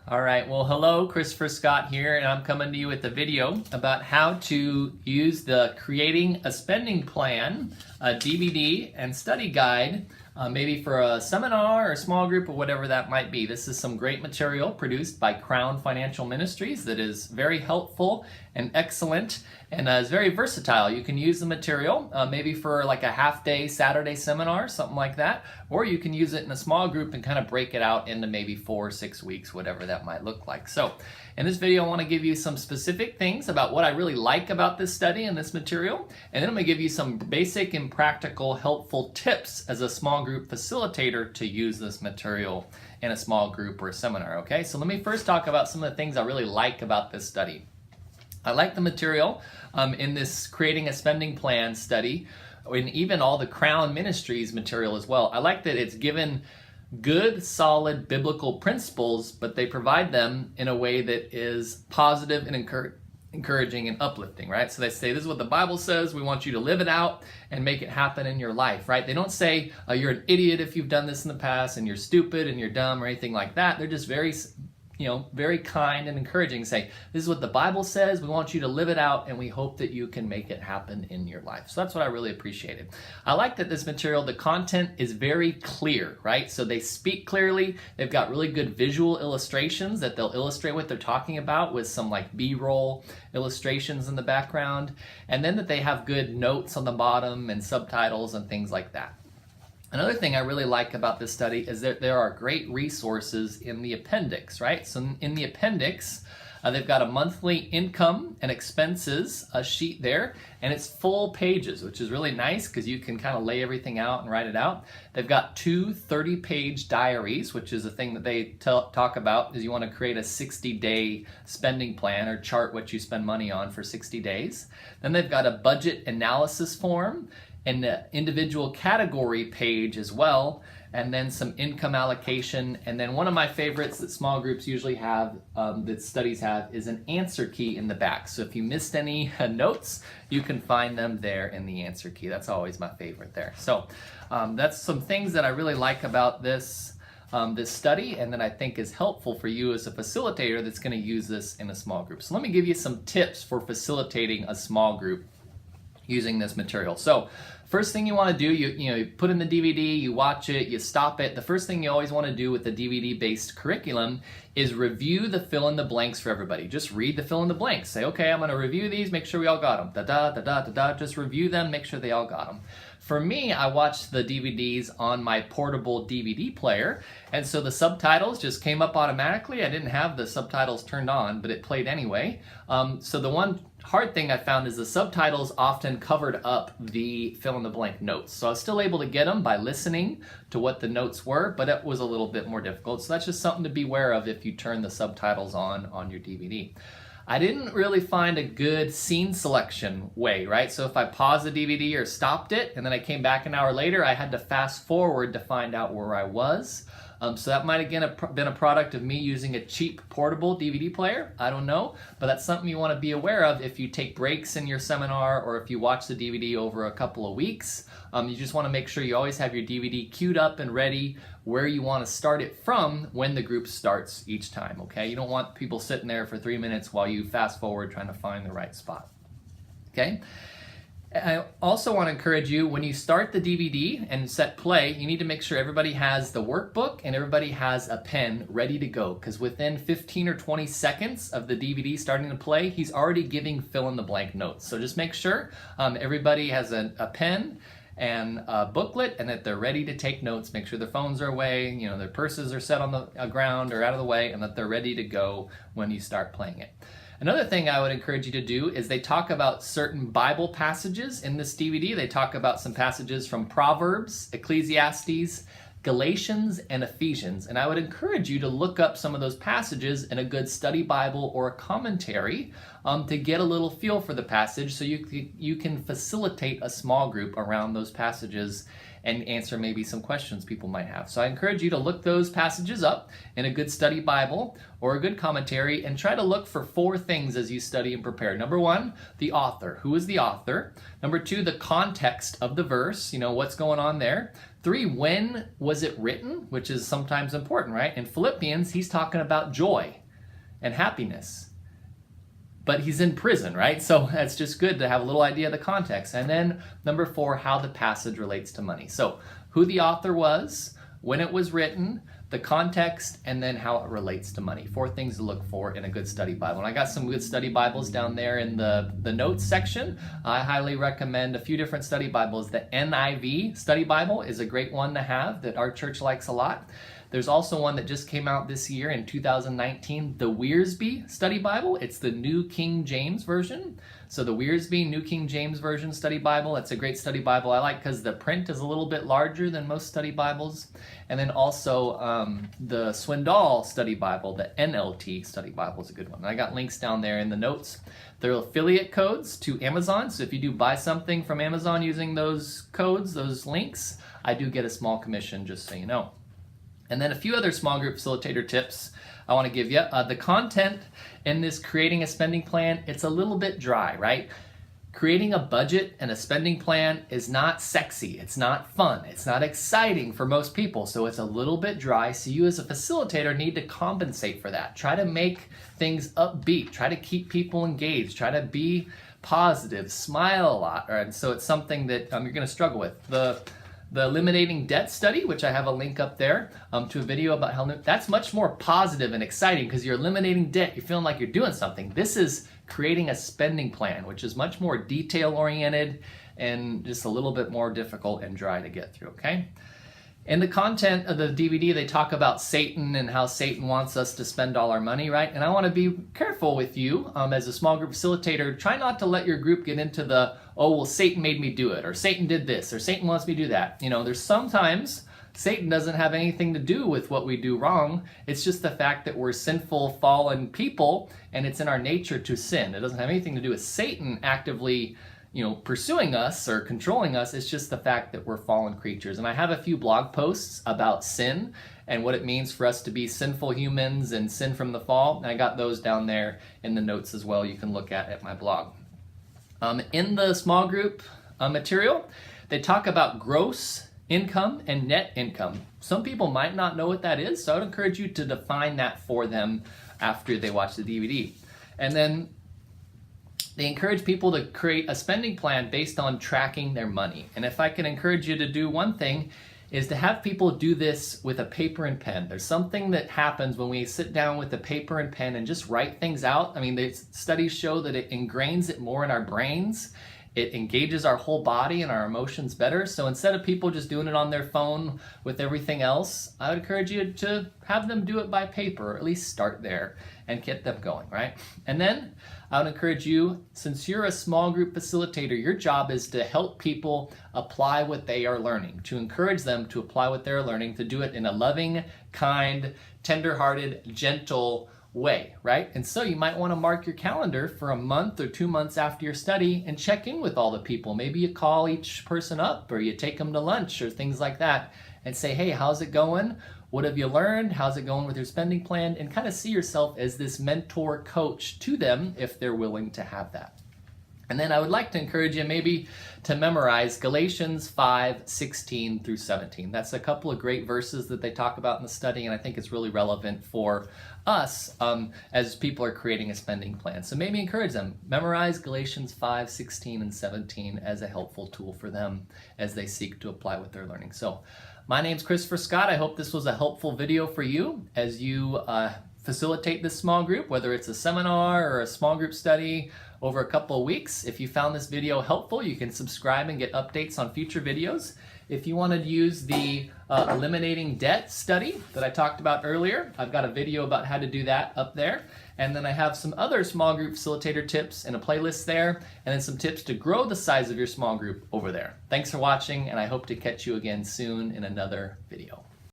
All right, well, hello, Christopher Scott here, and I'm coming to you with a video about how to use the Creating a Spending Plan DVD and study guide, maybe for a seminar or a small group or whatever that might be. This is some great material produced by Crown Financial Ministries that is very helpful and excellent and is very versatile. You can use the material maybe for like a half-day Saturday seminar, something like that, or you can use it in a small group and kind of break it out into maybe 4 or 6 weeks, whatever that might look like. So in this video, I want to give you some specific things about what I really like about this study and this material, and then I'm going to give you some basic and practical helpful tips as a small group facilitator to use this material in a small group or a seminar. Okay, so let me first talk about some of the things I really like about this study. I like the material in this Creating a Spending Plan study, and even all the Crown Ministries material as well. I like that it's given good, solid biblical principles, but they provide them in a way that is positive and encouraging and uplifting, right? So they say, this is what the Bible says. We want you to live it out and make it happen in your life, right? They don't say you're an idiot if you've done this in the past and you're stupid and you're dumb or anything like that. They're just very kind and encouraging. Say, this is what the Bible says. We want you to live it out, and we hope that you can make it happen in your life. So that's what I really appreciated. I like that this material, the content is very clear, right? So they speak clearly. They've got really good visual illustrations that they'll illustrate what they're talking about with some like B-roll illustrations in the background. And then that they have good notes on the bottom and subtitles and things like that. Another thing I really like about this study is that there are great resources in the appendix, right? So in the appendix, they've got a monthly income and expenses sheet there, and it's full pages, which is really nice because you can kind of lay everything out and write it out. They've got 2 30-page diaries, which is a thing that they talk about is you want to create a 60-day spending plan or chart what you spend money on for 60 days. Then they've got a budget analysis form and the individual category page as well, and then some income allocation. And then one of my favorites that small groups usually have, that studies have, is an answer key in the back. So if you missed any notes, you can find them there in the answer key. That's always my favorite there. So that's some things that I really like about this study, and that I think is helpful for you as a facilitator that's going to use this in a small group. So let me give you some tips for facilitating a small group using this material. So first thing you want to do, you put in the DVD, you watch it, you stop it. The first thing you always want to do with the DVD-based curriculum is review the fill-in-the-blanks for everybody. Just read the fill-in-the-blanks. Say, okay, I'm going to review these, make sure we all got them. Da-da, da-da, da-da. Just review them, make sure they all got them. For me, I watched the DVDs on my portable DVD player, and so the subtitles just came up automatically. I didn't have the subtitles turned on, but it played anyway. So the one hard thing I found is the subtitles often covered up the fill-in-the-blank notes. So I was still able to get them by listening to what the notes were, but it was a little bit more difficult. So that's just something to be aware of if you turn the subtitles on your DVD. I didn't really find a good scene selection way, right? So if I paused the DVD or stopped it, and then I came back an hour later, I had to fast forward to find out where I was. So that might again have been a product of me using a cheap portable DVD player. I don't know, but that's something you want to be aware of if you take breaks in your seminar or if you watch the DVD over a couple of weeks. You just want to make sure you always have your DVD queued up and ready where you want to start it from when the group starts each time, okay? You don't want people sitting there for 3 minutes while you fast forward trying to find the right spot, okay? I also want to encourage you, when you start the DVD and set play, you need to make sure everybody has the workbook and everybody has a pen ready to go, because within 15 or 20 seconds of the DVD starting to play, he's already giving fill-in-the-blank notes. So just make sure everybody has a pen and a booklet and that they're ready to take notes. Make sure their phones are away, their purses are set on the ground or out of the way, and that they're ready to go when you start playing it. Another thing I would encourage you to do is they talk about certain Bible passages in this DVD. They talk about some passages from Proverbs, Ecclesiastes, Galatians, and Ephesians. And I would encourage you to look up some of those passages in a good study Bible or a commentary to get a little feel for the passage so you can facilitate a small group around those passages and answer maybe some questions people might have. So I encourage you to look those passages up in a good study Bible or a good commentary and try to look for 4 things as you study and prepare. Number 1, the author. Who is the author? Number 2, the context of the verse, what's going on there. 3, when was it written, which is sometimes important, right? In Philippians, he's talking about joy and happiness. But he's in prison, right? So that's just good to have a little idea of the context. And then number 4, how the passage relates to money. So who the author was, when it was written, the context, and then how it relates to money. 4 things to look for in a good study Bible. And I got some good study Bibles down there in the notes section. I highly recommend a few different study Bibles. The NIV study Bible is a great one to have that our church likes a lot. There's also one that just came out this year in 2019, the Wiersbe Study Bible. It's the New King James Version. So the Wiersbe New King James Version Study Bible, it's a great study Bible I like because the print is a little bit larger than most study Bibles. And then also the Swindoll Study Bible, the NLT Study Bible is a good one. I got links down there in the notes. There are affiliate codes to Amazon. So if you do buy something from Amazon using those codes, those links, I do get a small commission, just so you know. And then a few other small group facilitator tips I want to give you. The content in this creating a spending plan, it's a little bit dry, right? Creating a budget and a spending plan is not sexy. It's not fun. It's not exciting for most people. So it's a little bit dry. So you as a facilitator need to compensate for that. Try to make things upbeat. Try to keep people engaged. Try to be positive. Smile a lot. And so it's something that you're going to struggle with. The eliminating debt study, which I have a link up there to a video about how that's much more positive and exciting because you're eliminating debt. You're feeling like you're doing something. This is creating a spending plan, which is much more detail oriented and just a little bit more difficult and dry to get through, okay? In the content of the DVD, they talk about Satan and how Satan wants us to spend all our money, right? And I want to be careful with you as a small group facilitator. Try not to let your group get into the, oh, well, Satan made me do it, or Satan did this, or Satan wants me to do that. There's sometimes Satan doesn't have anything to do with what we do wrong. It's just the fact that we're sinful, fallen people, and it's in our nature to sin. It doesn't have anything to do with Satan actively pursuing us or controlling us. It's just the fact that we're fallen creatures. And I have a few blog posts about sin and what it means for us to be sinful humans and sin from the fall. And I got those down there in the notes as well. You can look at my blog. In the small group material, they talk about gross income and net income. Some people might not know what that is, so I would encourage you to define that for them after they watch the DVD. And then they encourage people to create a spending plan based on tracking their money. And if I can encourage you to do one thing, is to have people do this with a paper and pen. There's something that happens when we sit down with a paper and pen and just write things out. I mean, the studies show that it ingrains it more in our brains. It engages our whole body and our emotions better. So instead of people just doing it on their phone with everything else, I would encourage you to have them do it by paper, or at least start there and get them going, right? And then I would encourage you, since you're a small group facilitator, your job is to help people apply what they are learning, to encourage them to apply what they're learning, to do it in a loving, kind, tender-hearted, gentle way, right? And so you might want to mark your calendar for a month or 2 months after your study and check in with all the people. Maybe you call each person up, or you take them to lunch or things like that and say, hey, how's it going? What have you learned? How's it going with your spending plan? And kind of see yourself as this mentor coach to them if they're willing to have that. And then I would like to encourage you maybe to memorize Galatians 5:16 through 17. That's a couple of great verses that they talk about in the study, and I think it's really relevant for us as people are creating a spending plan. So maybe encourage them. Memorize Galatians 5:16 and 17 as a helpful tool for them as they seek to apply what they're learning. So my name's Christopher Scott. I hope this was a helpful video for you as you facilitate this small group, whether it's a seminar or a small group study over a couple of weeks. If you found this video helpful, you can subscribe and get updates on future videos. If you wanted to use the eliminating debt study that I talked about earlier, I've got a video about how to do that up there. And then I have some other small group facilitator tips in a playlist there, and then some tips to grow the size of your small group over there. Thanks for watching, and I hope to catch you again soon in another video.